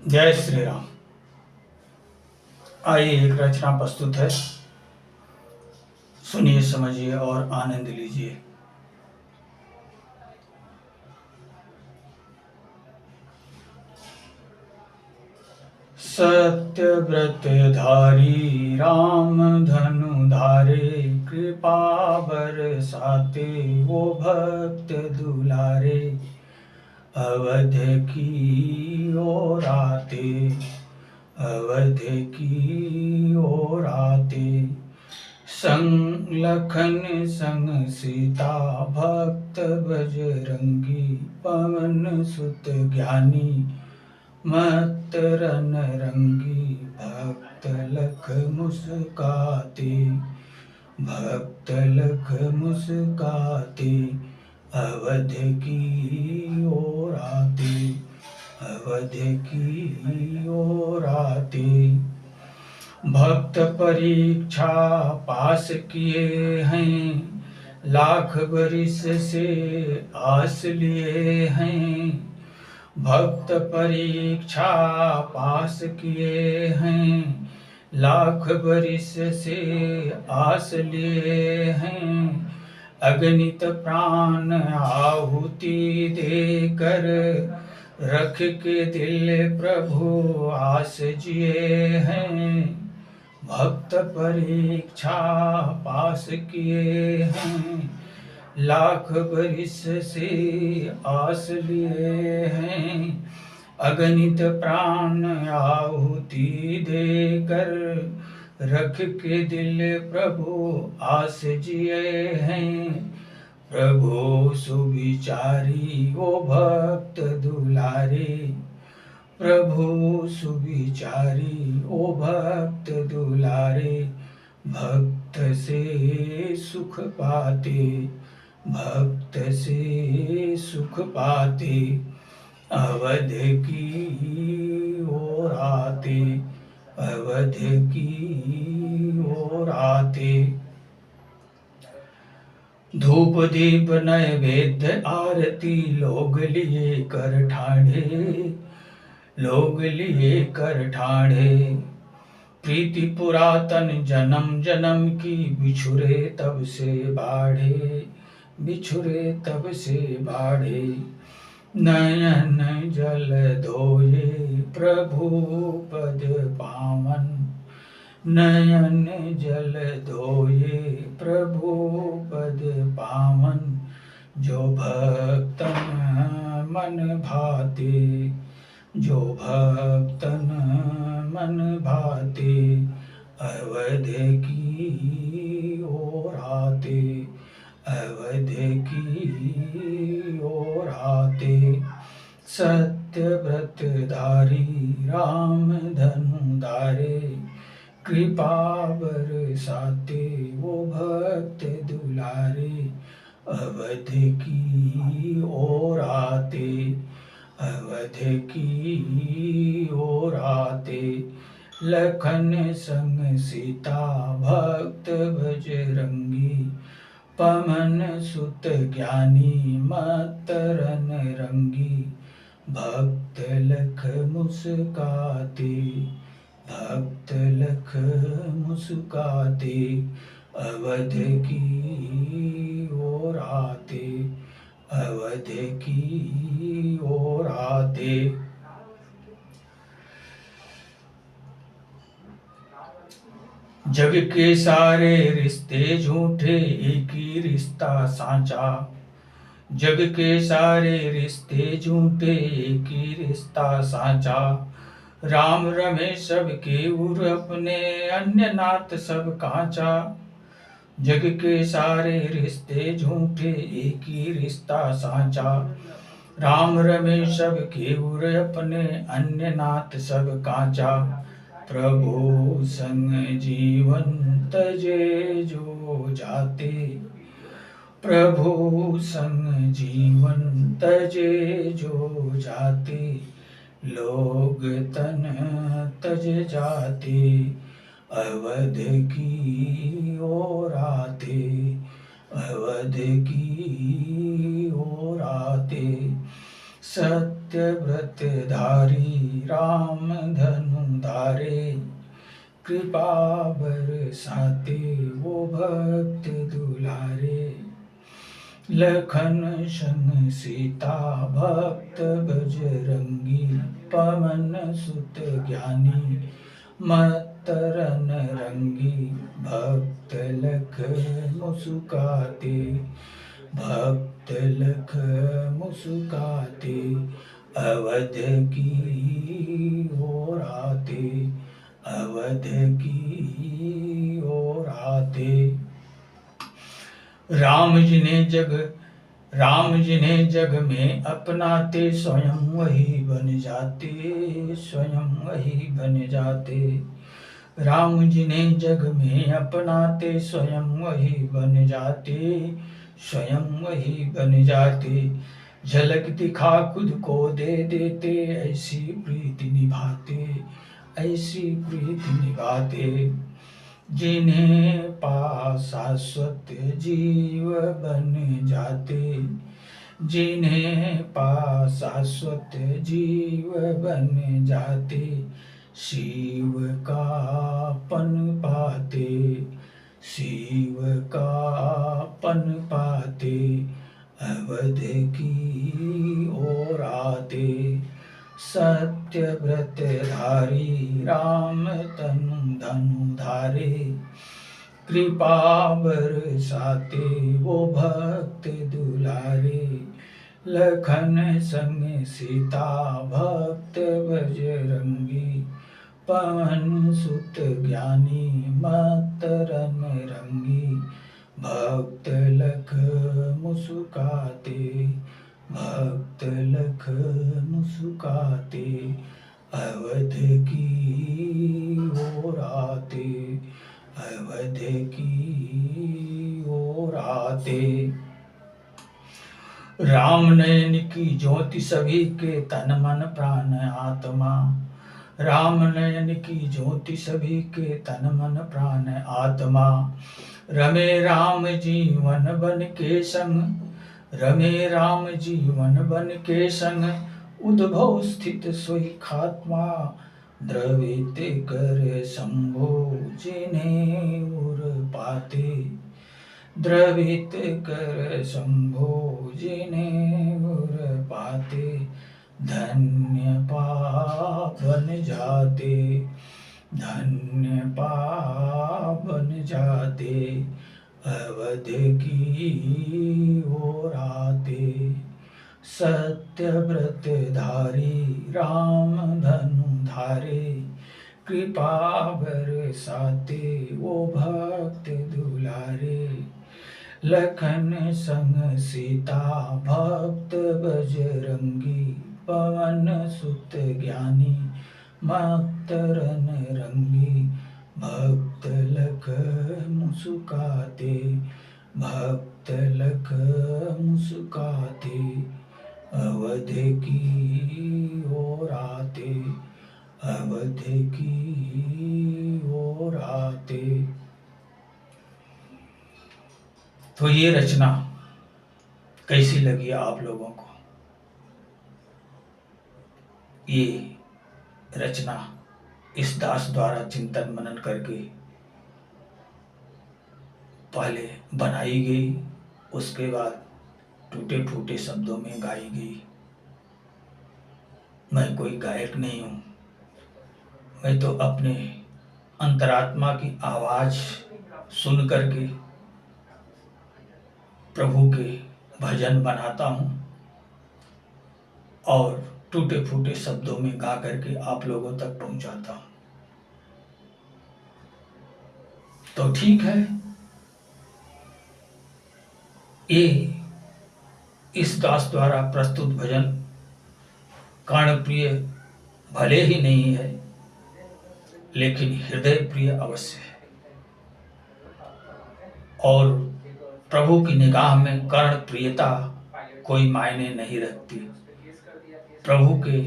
जय श्री राम। आइए एक रचना प्रस्तुत है, सुनिए, समझिए और आनंद लीजिए। सत्य व्रत धारी राम धनु धारे, कृपा बरसाते वो भक्त दुलारे। अवध की ओर आते, अवध की ओर आते, संग लखन संग सीता भक्त बजरंगी। पवन सुत ज्ञानी मत रन रंगी, भक्त लख मुस्काते, भक्त लख मुस्काते। अवध की ओर आते, अवध की ओर आते। भक्त परीक्षा पास किए हैं, लाख बरिस से आस लिए हैं। भक्त परीक्षा पास किए हैं, लाख बरिस से आस लिए हैं। अगणित प्राण आहुति देकर, रख के दिल प्रभु आस जिए हैं। भक्त परीक्षा पास किए हैं, लाख बरिस से आस लिए हैं। अगणित प्राण आहुति देकर, रख के दिल प्रभु आस जिए हैं। प्रभु सुविचारी वो भक्त दुलारे, प्रभु सुविचारी ओ भक्त दुलारे। भक्त से सुख पाते, भक्त से सुख पाते। अवध की ओर आते, अवध की ओर आते। धूप दीप नैवेद्य आरती लोग लिए कर ठाढ़े, लोग लिए कर ठाढ़े। प्रीति पुरातन जन्म जन्म की, बिछुरे तब से बाढ़े, बिछुरे तब से बाढ़े। नयन जल धोए प्रभु पद पावन, नयन जल धोए प्रभु पद पावन। जो भक्तन मन भाते, जो भक्तन मन भाते। अवध की ओर आते, अवध की ओर आते। सत्य व्रत धारी राम धनु धारे, कृपा बरसाते वो भक्त दुलारे। अवध की ओर आते, अवध की ओर आते। लखन संग सीता भक्त बजरंगी, पवन सुत ज्ञानी मत रन रंगी। भक्त लख मुस्काते, भक्त लख मुस्काते। अवध की ओर आते, अवध की ओर आते। जग के सारे रिश्ते झूठे, एक ही रिश्ता साचा। जग के सारे रिश्ते झूठे, एक ही रिश्ता साचा। राम रमेश सब केउर अपने, अन्य नात सब कांचा। जग के सारे रिश्ते झूठे, एक ही रिश्ता साचा। राम रमेश सब केउर अपने, अन्य नात सब कांचा। प्रभु संग जीवन तजे जो जाते, प्रभु संग जीवन तजे जो जाते। लोग तन तज जाते, अवध की ओर आते, अवध की ओर आते। सत्य सत्य व्रत धारी राम धनु धारे, कृपा बरसाते वो भक्त दुलारे। लखन संग सीता भक्त बजरंगी, पवन सुत ज्ञानी मतरन रंगी। भक्त लख मुस्काते, भक्त लख मुस्काते, अवध की ओर आते, अवध की ओर आते। राम जिन्हें जग में अपनाते, स्वयं वही बन जाते, स्वयं वही बन जाते। राम जिन्हें जग में अपनाते, स्वयं वही बन जाते, स्वयं वही बन जाते। झलक दिखा खुद को दे देते, ऐसी प्रीति निभाते, ऐसी प्रीति निभाते। जिन्हें पा शाश्वत जीव बन जाते, जिन्हें पा शाश्वत जीव बन जाते। शिव का पन पाते, शिव का पन पाते, अवध की ओर आते। सत्य व्रत धारी राम तनु धनु धारे, कृपा बरसाते वो भक्त दुलारे। लखन संग सीता भक्त बजरंगी, पवन सुत ज्ञानी मतरन रंगी। भक्त लख मुस्काते, भक्त लख मुस्काते, अवध की ओर आते, अवध की ओर आते। राम नयन की ज्योति सभी के तन मन प्राण आत्मा, राम नयन की ज्योति सभी के तन मन प्राण आत्मा। रमे राम जीवन बन के संग, रमे राम जीवन बन के संग। उद्भव स्थित सोई खात्मा, द्रवित कर शंभो जिन्हें उर पाते। द्रवित कर शंभो जिन्हें उर पाते। धन्य पावन जाते, धन्य पावन जाते, अवध की ओर आते। सत्य व्रत धारी राम धनु धारे, कृपा बरसाते वो भक्त दुलारे। लखन संग सीता भक्त बजरंगी, पवन सुत ज्ञानी मतरन रंगी। भक्त लख मुस्काते, भक्त लख मुस्काते, अवध की ओर आते, अवध की ओर आते। तो ये रचना कैसी लगी आप लोगों को? ये रचना इस दास द्वारा चिंतन मनन करके पहले बनाई गई, उसके बाद टूटे फूटे शब्दों में गाई गई। मैं कोई गायक नहीं हूँ, मैं तो अपने अंतरात्मा की आवाज सुन करके प्रभु के भजन बनाता हूँ और टूटे फूटे शब्दों में गा करके आप लोगों तक पहुंचाता हूं। तो ठीक है, ये इस दास द्वारा प्रस्तुत भजन कर्णप्रिय भले ही नहीं है, लेकिन हृदय प्रिय अवश्य है। और प्रभु की निगाह में कर्णप्रियता कोई मायने नहीं रखती। प्रभु के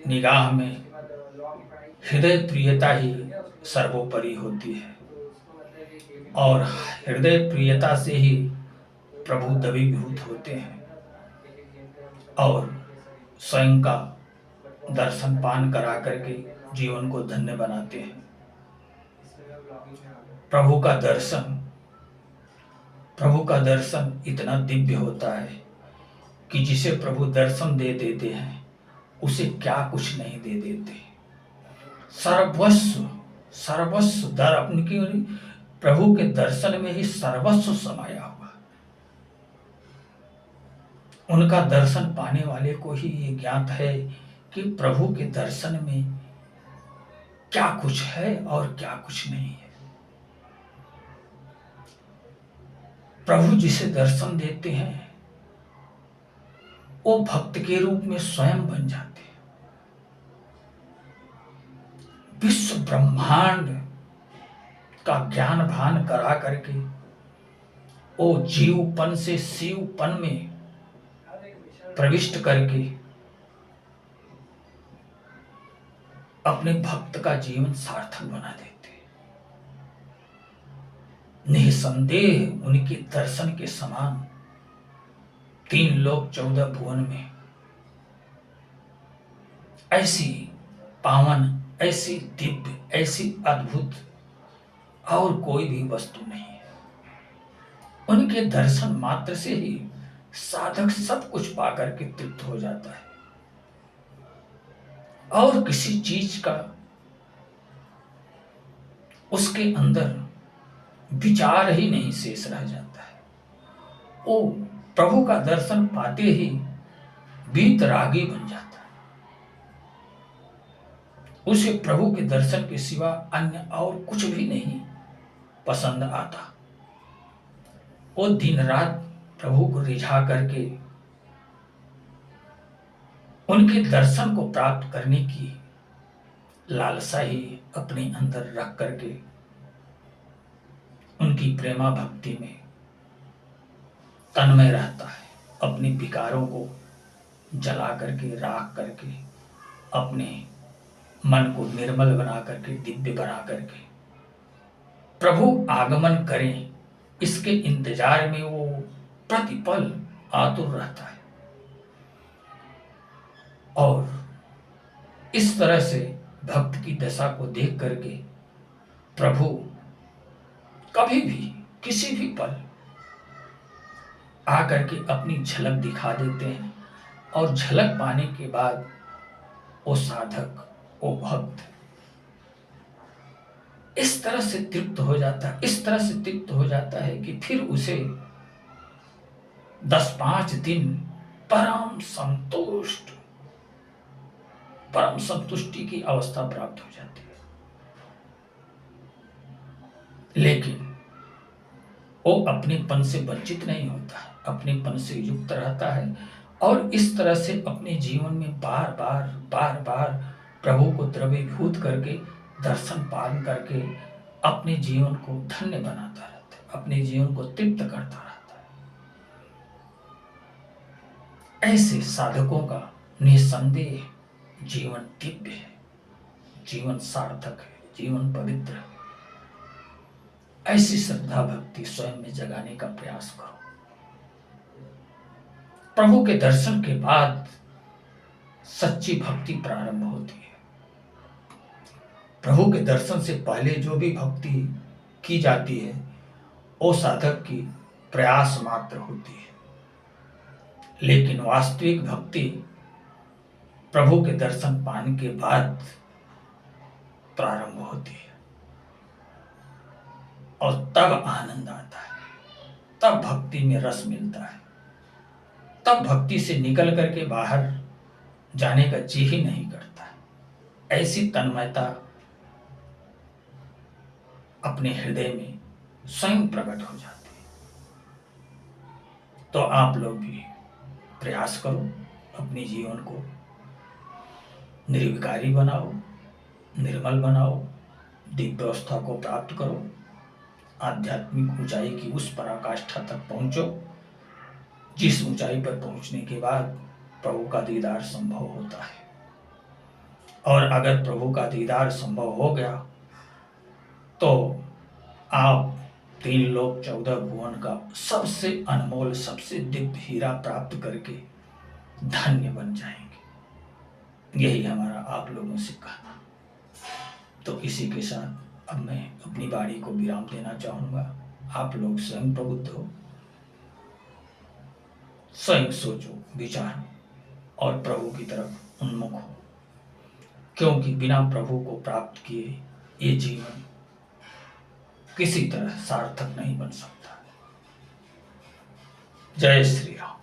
निगाह में हृदय प्रियता ही सर्वोपरि होती है और हृदय प्रियता से ही प्रभु दवीभूत होते हैं और स्वयं का दर्शन पान करा करके जीवन को धन्य बनाते हैं। प्रभु का दर्शन इतना दिव्य होता है कि जिसे प्रभु दर्शन दे देते हैं उसे क्या कुछ नहीं दे देते। सर्वस्व दर उनकी प्रभु के दर्शन में ही सर्वस्व समाया हुआ। उनका दर्शन पाने वाले को ही ये ज्ञात है कि प्रभु के दर्शन में क्या कुछ है और क्या कुछ नहीं है। प्रभु जिसे दर्शन देते हैं वो भक्त के रूप में स्वयं बन जाते हैं। विश्व ब्रह्मांड का ज्ञान भान करा करके वो जीवपन से शिवपन में प्रविष्ट करके अपने भक्त का जीवन सार्थक बना देते। निसंदेह उनके दर्शन के समान 3 लोक 14 भुवन में ऐसी पावन, ऐसी दिव्य, ऐसी अद्भुत और कोई भी वस्तु नहीं है। उनके दर्शन मात्र से ही साधक सब कुछ पाकर के तृप्त हो जाता है और किसी चीज का उसके अंदर विचार ही नहीं शेष रह जाता है। वो प्रभु का दर्शन पाते ही वीतरागी बन जाता है। उसे प्रभु के दर्शन के सिवा अन्य और कुछ भी नहीं पसंद आता। वो दिन रात प्रभु को रिझा करके उनके दर्शन को प्राप्त करने की लालसा ही अपने अंदर रख करके उनकी प्रेमा भक्ति में तन्मय रहता है। अपने विकारों को जला करके, राख करके, अपने मन को निर्मल बना करके, दिव्य बना करके प्रभु आगमन करें इसके इंतजार में वो प्रतिपल आतुर रहता है। और इस तरह से भक्त की दशा को देख करके प्रभु कभी भी किसी भी पल आकर के अपनी झलक दिखा देते हैं और झलक पाने के बाद वो साधक, वो भक्त इस तरह से तृप्त हो जाता है, इस तरह से तृप्त हो जाता है कि फिर उसे 10-5 दिन परम संतुष्टि की अवस्था प्राप्त हो जाती है। लेकिन वो अपनेपन से वंचित नहीं होता है, अपनेपन से युक्त रहता है और इस तरह से अपने जीवन में बार बार प्रभु को द्रवीभूत करके, दर्शन पान करके अपने जीवन को धन्य बनाता रहता है, अपने जीवन को तृप्त करता रहता है। ऐसे साधकों का निसंदेह जीवन दिव्य है, जीवन सार्थक है, जीवन पवित्र है। ऐसी श्रद्धा भक्ति स्वयं में जगाने का प्रयास करो। प्रभु के दर्शन के बाद सच्ची भक्ति प्रारंभ होती है। प्रभु के दर्शन से पहले जो भी भक्ति की जाती है वो साधक की प्रयास मात्र होती है, लेकिन वास्तविक भक्ति प्रभु के दर्शन पाने के बाद प्रारंभ होती है और तब आनंद आता है, तब भक्ति में रस मिलता है, तब भक्ति से निकल करके बाहर जाने का जी ही नहीं करता है। ऐसी तन्मयता अपने हृदय में स्वयं प्रकट हो जाती है। तो आप लोग भी प्रयास करो, अपने जीवन को निर्विकारी बनाओ, निर्मल बनाओ, दिव्य अवस्था को प्राप्त करो, आध्यात्मिक ऊंचाई की उस पराकाष्ठा तक पहुंचो जिस ऊंचाई पर पहुंचने के बाद प्रभु का दीदार संभव होता है। और अगर प्रभु का दीदार संभव हो गया तो आप 3 लोक 14 भुवन का सबसे अनमोल, सबसे दिव्य हीरा प्राप्त करके धन्य बन जाएंगे। यही हमारा आप लोगों से कहना। तो इसी के साथ अब मैं अपनी वाणी को विराम देना चाहूँगा। आप लोग स्वयं प्रबुद्ध हो, स्वयं सोचो, विचारो और प्रभु की तरफ उन्मुख हो, क्योंकि बिना प्रभु को प्राप्त किए ये जीवन किसी तरह सार्थक नहीं बन सकता। जय श्री राम।